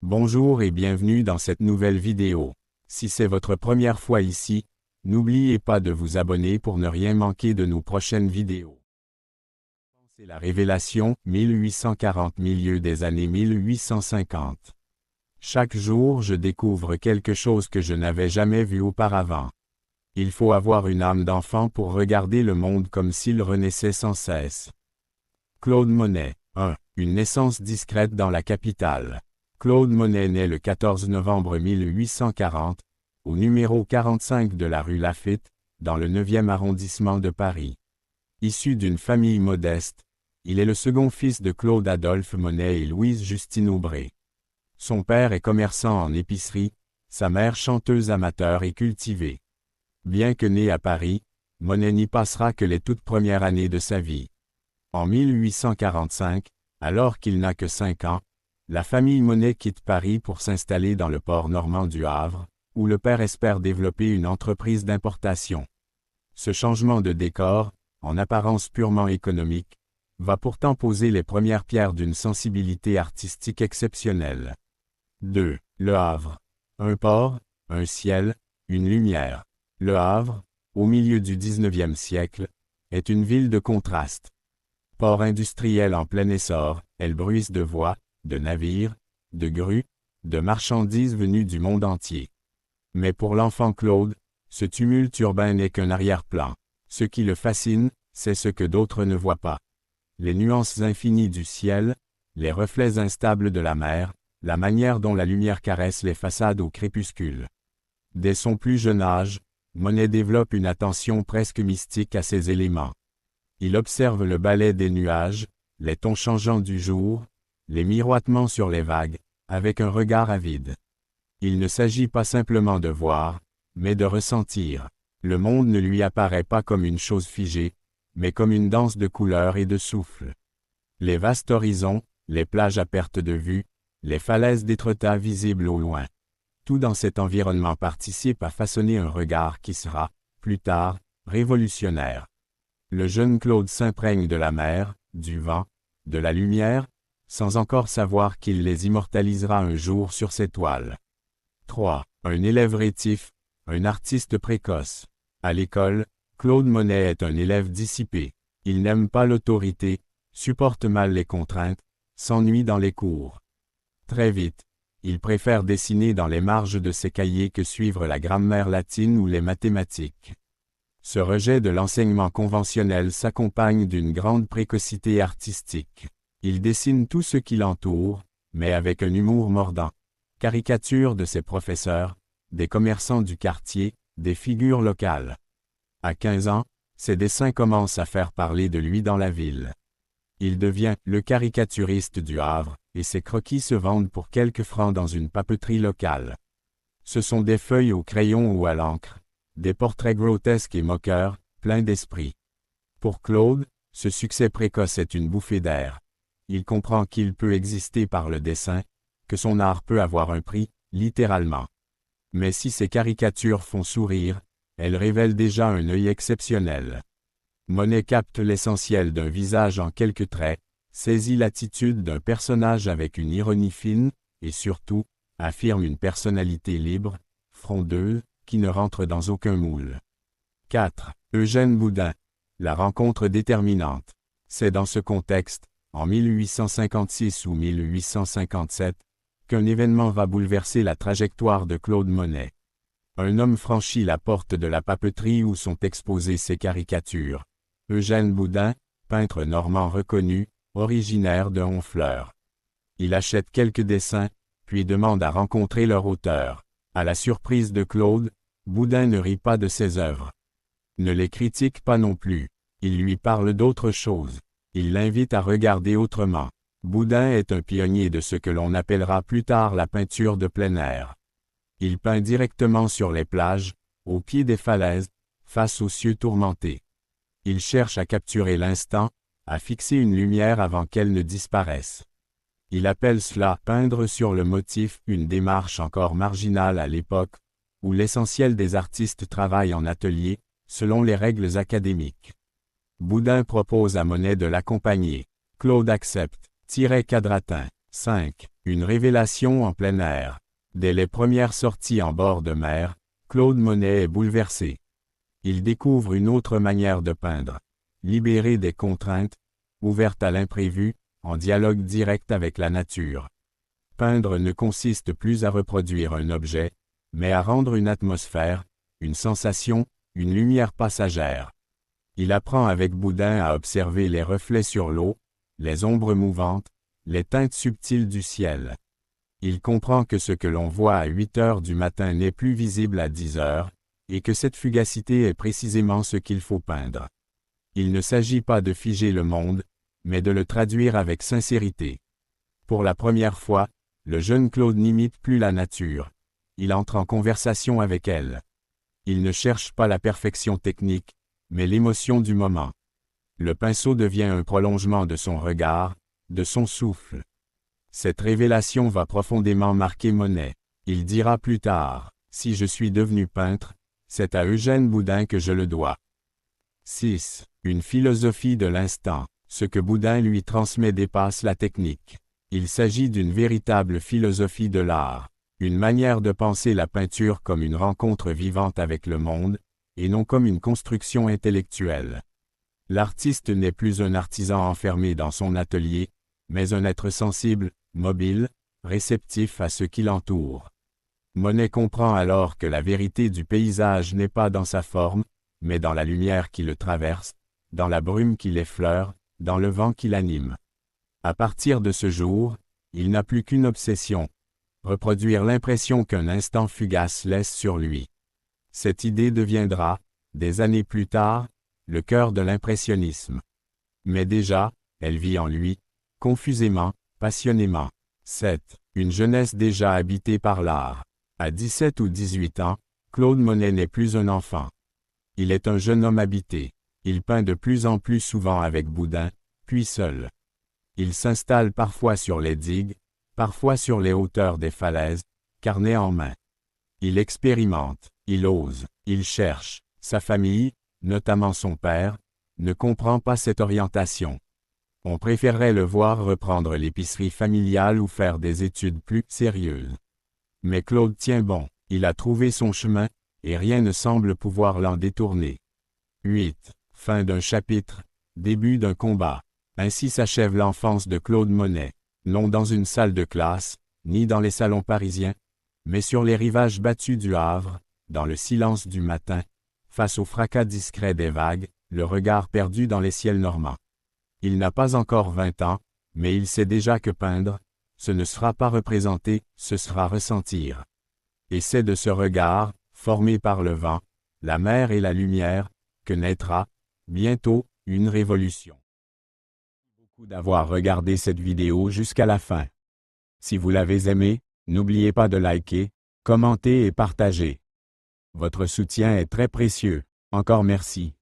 Bonjour et bienvenue dans cette nouvelle vidéo. Si c'est votre première fois ici, n'oubliez pas de vous abonner pour ne rien manquer de nos prochaines vidéos. C'est la Révélation, 1840 milieu des années 1850. Chaque jour je découvre quelque chose que je n'avais jamais vu auparavant. Il faut avoir une âme d'enfant pour regarder le monde comme s'il renaissait sans cesse. Claude Monet. 1. Une naissance discrète dans la capitale. Claude Monet naît le 14 novembre 1840, au numéro 45 de la rue Laffitte, dans le 9e arrondissement de Paris. Issu d'une famille modeste, il est le second fils de Claude Adolphe Monet et Louise Justine Aubray. Son père est commerçant en épicerie, sa mère chanteuse amateur et cultivée. Bien que né à Paris, Monet n'y passera que les toutes premières années de sa vie. En 1845, alors qu'il n'a que 5 ans, la famille Monet quitte Paris pour s'installer dans le port normand du Havre, où le père espère développer une entreprise d'importation. Ce changement de décor, en apparence purement économique, va pourtant poser les premières pierres d'une sensibilité artistique exceptionnelle. 2. Le Havre. Un port, un ciel, une lumière. Le Havre, au milieu du 19e siècle, est une ville de contraste. Port industriel en plein essor, elle bruisse de voies, de navires, de grues, de marchandises venues du monde entier. Mais pour l'enfant Claude, ce tumulte urbain n'est qu'un arrière-plan. Ce qui le fascine, c'est ce que d'autres ne voient pas. Les nuances infinies du ciel, les reflets instables de la mer, la manière dont la lumière caresse les façades au crépuscule. Dès son plus jeune âge, Monet développe une attention presque mystique à ces éléments. Il observe le ballet des nuages, les tons changeants du jour, les miroitements sur les vagues, avec un regard avide. Il ne s'agit pas simplement de voir, mais de ressentir. Le monde ne lui apparaît pas comme une chose figée, mais comme une danse de couleurs et de souffles. Les vastes horizons, les plages à perte de vue, les falaises d'Étretat visibles au loin. Tout dans cet environnement participe à façonner un regard qui sera, plus tard, révolutionnaire. Le jeune Claude s'imprègne de la mer, du vent, de la lumière, sans encore savoir qu'il les immortalisera un jour sur ses toiles. 3. Un élève rétif, un artiste précoce. À l'école, Claude Monet est un élève dissipé. Il n'aime pas l'autorité, supporte mal les contraintes, s'ennuie dans les cours. Très vite, il préfère dessiner dans les marges de ses cahiers que suivre la grammaire latine ou les mathématiques. Ce rejet de l'enseignement conventionnel s'accompagne d'une grande précocité artistique. Il dessine tout ce qui l'entoure, mais avec un humour mordant. Caricature de ses professeurs, des commerçants du quartier, des figures locales. À 15 ans, ses dessins commencent à faire parler de lui dans la ville. Il devient le caricaturiste du Havre, et ses croquis se vendent pour quelques francs dans une papeterie locale. Ce sont des feuilles au crayon ou à l'encre, des portraits grotesques et moqueurs, pleins d'esprit. Pour Claude, ce succès précoce est une bouffée d'air. Il comprend qu'il peut exister par le dessin, que son art peut avoir un prix, littéralement. Mais si ces caricatures font sourire, elles révèlent déjà un œil exceptionnel. Monet capte l'essentiel d'un visage en quelques traits, saisit l'attitude d'un personnage avec une ironie fine, et surtout, affirme une personnalité libre, frondeuse, qui ne rentre dans aucun moule. 4. Eugène Boudin. La rencontre déterminante. C'est dans ce contexte, en 1856 ou 1857, qu'un événement va bouleverser la trajectoire de Claude Monet. Un homme franchit la porte de la papeterie où sont exposées ses caricatures. Eugène Boudin, peintre normand reconnu, originaire de Honfleur. Il achète quelques dessins, puis demande à rencontrer leur auteur. À la surprise de Claude, Boudin ne rit pas de ses œuvres. Ne les critique pas non plus. Il lui parle d'autre chose. Il l'invite à regarder autrement. Boudin est un pionnier de ce que l'on appellera plus tard la peinture de plein air. Il peint directement sur les plages, au pied des falaises, face aux cieux tourmentés. Il cherche à capturer l'instant, à fixer une lumière avant qu'elle ne disparaisse. Il appelle cela « peindre sur le motif », une démarche encore marginale à l'époque, où l'essentiel des artistes travaillent en atelier, selon les règles académiques. Boudin propose à Monet de l'accompagner. Claude accepte. Quadratin. 5. Une révélation en plein air. Dès les premières sorties en bord de mer, Claude Monet est bouleversé. Il découvre une autre manière de peindre, libérée des contraintes, ouverte à l'imprévu, en dialogue direct avec la nature. Peindre ne consiste plus à reproduire un objet, mais à rendre une atmosphère, une sensation, une lumière passagère. Il apprend avec Boudin à observer les reflets sur l'eau, les ombres mouvantes, les teintes subtiles du ciel. Il comprend que ce que l'on voit à 8 heures du matin n'est plus visible à 10 heures, et que cette fugacité est précisément ce qu'il faut peindre. Il ne s'agit pas de figer le monde, mais de le traduire avec sincérité. Pour la première fois, le jeune Claude n'imite plus la nature. Il entre en conversation avec elle. Il ne cherche pas la perfection technique, mais l'émotion du moment. Le pinceau devient un prolongement de son regard, de son souffle. Cette révélation va profondément marquer Monet. Il dira plus tard, « Si je suis devenu peintre, c'est à Eugène Boudin que je le dois. » 6. Une philosophie de l'instant. Ce que Boudin lui transmet dépasse la technique. Il s'agit d'une véritable philosophie de l'art, une manière de penser la peinture comme une rencontre vivante avec le monde, et non comme une construction intellectuelle. L'artiste n'est plus un artisan enfermé dans son atelier, mais un être sensible, mobile, réceptif à ce qui l'entoure. Monet comprend alors que la vérité du paysage n'est pas dans sa forme, mais dans la lumière qui le traverse, dans la brume qui l'effleure, dans le vent qui l'anime. À partir de ce jour, il n'a plus qu'une obsession, reproduire l'impression qu'un instant fugace laisse sur lui. Cette idée deviendra, des années plus tard, le cœur de l'impressionnisme. Mais déjà, elle vit en lui, confusément, passionnément. 7. Une jeunesse déjà habitée par l'art. À 17 ou 18 ans, Claude Monet n'est plus un enfant. Il est un jeune homme habité. Il peint de plus en plus souvent avec Boudin, puis seul. Il s'installe parfois sur les digues, parfois sur les hauteurs des falaises, carnet en main. Il expérimente, il ose, il cherche. Sa famille, notamment son père, ne comprend pas cette orientation. On préférerait le voir reprendre l'épicerie familiale ou faire des études plus sérieuses. Mais Claude tient bon, il a trouvé son chemin, et rien ne semble pouvoir l'en détourner. 8. Fin d'un chapitre, début d'un combat. Ainsi s'achève l'enfance de Claude Monet, non dans une salle de classe, ni dans les salons parisiens, mais sur les rivages battus du Havre, dans le silence du matin, face au fracas discret des vagues, le regard perdu dans les ciels normands. Il n'a pas encore 20 ans, mais il sait déjà que peindre, ce ne sera pas représenter, ce sera ressentir. Et c'est de ce regard, formé par le vent, la mer et la lumière, que naîtra, bientôt, une révolution. Merci beaucoup d'avoir regardé cette vidéo jusqu'à la fin. Si vous l'avez aimée, n'oubliez pas de liker, commenter et partager. Votre soutien est très précieux. Encore merci.